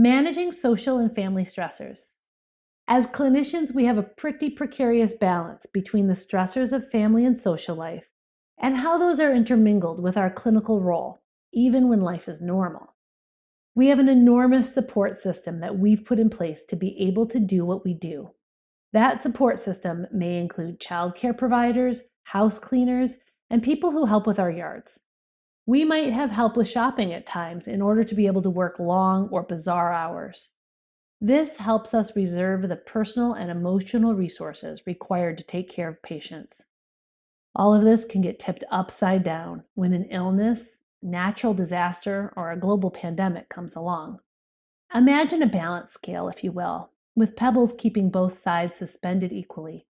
Managing social and family stressors. As clinicians, we have a pretty precarious balance between the stressors of family and social life and how those are intermingled with our clinical role, even when life is normal. We have an enormous support system that we've put in place to be able to do what we do. That support system may include childcare providers, house cleaners, and people who help with our yards. We might have help with shopping at times in order to be able to work long or bizarre hours. This helps us reserve the personal and emotional resources required to take care of patients. All of this can get tipped upside down when an illness, natural disaster, or a global pandemic comes along. Imagine a balance scale, if you will, with pebbles keeping both sides suspended equally.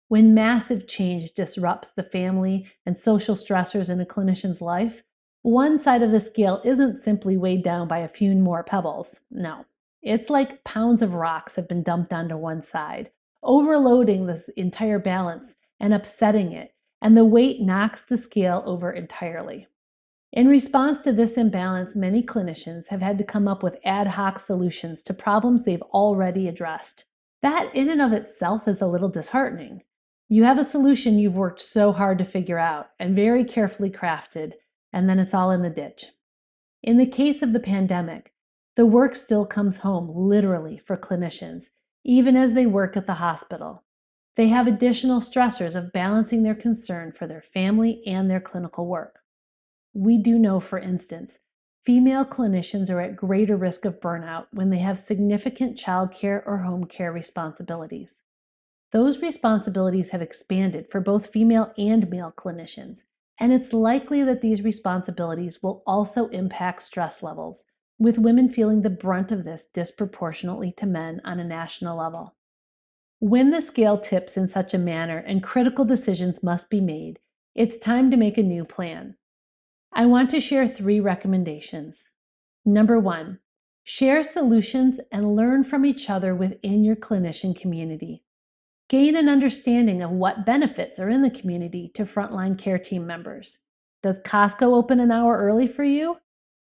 When massive change disrupts the family and social stressors in a clinician's life, one side of the scale isn't simply weighed down by a few more pebbles. No, it's like pounds of rocks have been dumped onto one side, overloading this entire balance and upsetting it, and the weight knocks the scale over entirely. In response to this imbalance, many clinicians have had to come up with ad hoc solutions to problems they've already addressed. That in and of itself is a little disheartening. You have a solution you've worked so hard to figure out and very carefully crafted, and then it's all in the ditch. In the case of the pandemic, the work still comes home literally for clinicians, even as they work at the hospital. They have additional stressors of balancing their concern for their family and their clinical work. We do know, for instance, female clinicians are at greater risk of burnout when they have significant childcare or home care responsibilities. Those responsibilities have expanded for both female and male clinicians, and it's likely that these responsibilities will also impact stress levels, with women feeling the brunt of this disproportionately to men on a national level. When the scale tips in such a manner and critical decisions must be made, it's time to make a new plan. I want to share 3 recommendations. Number 1, share solutions and learn from each other within your clinician community. Gain an understanding of what benefits are in the community to frontline care team members. Does Costco open an hour early for you?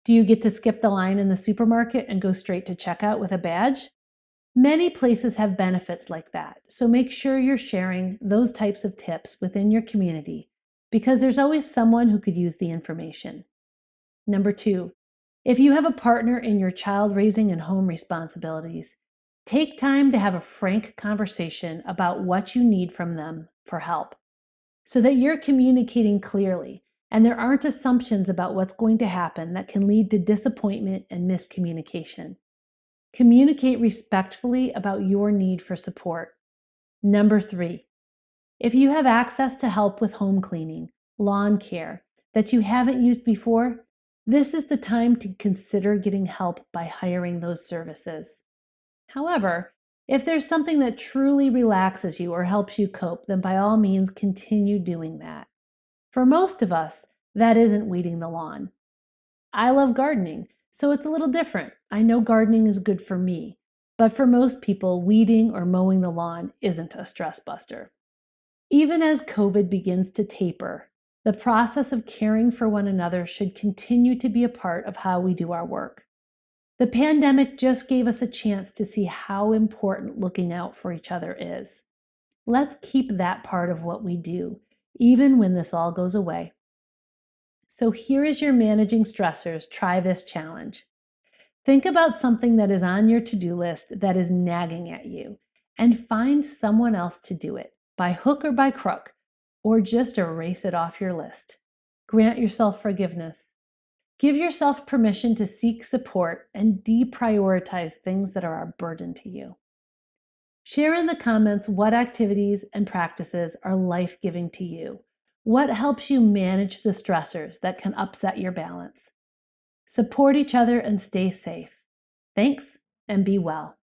Do you get to skip the line in the supermarket and go straight to checkout with a badge? Many places have benefits like that, so make sure you're sharing those types of tips within your community because there's always someone who could use the information. Number 2, if you have a partner in your child raising and home responsibilities, take time to have a frank conversation about what you need from them for help so that you're communicating clearly and there aren't assumptions about what's going to happen that can lead to disappointment and miscommunication. Communicate respectfully about your need for support. Number 3, if you have access to help with home cleaning, lawn care that you haven't used before, this is the time to consider getting help by hiring those services. However, if there's something that truly relaxes you or helps you cope, then by all means continue doing that. For most of us, that isn't weeding the lawn. I love gardening, so it's a little different. I know gardening is good for me, but for most people, weeding or mowing the lawn isn't a stress buster. Even as COVID begins to taper, the process of caring for one another should continue to be a part of how we do our work. The pandemic just gave us a chance to see how important looking out for each other is. Let's keep that part of what we do, even when this all goes away. So here is your managing stressors. Try this challenge. Think about something that is on your to-do list that is nagging at you, and find someone else to do it, by hook or by crook, or just erase it off your list. Grant yourself forgiveness. Give yourself permission to seek support and deprioritize things that are a burden to you. Share in the comments what activities and practices are life-giving to you. What helps you manage the stressors that can upset your balance? Support each other and stay safe. Thanks, and be well.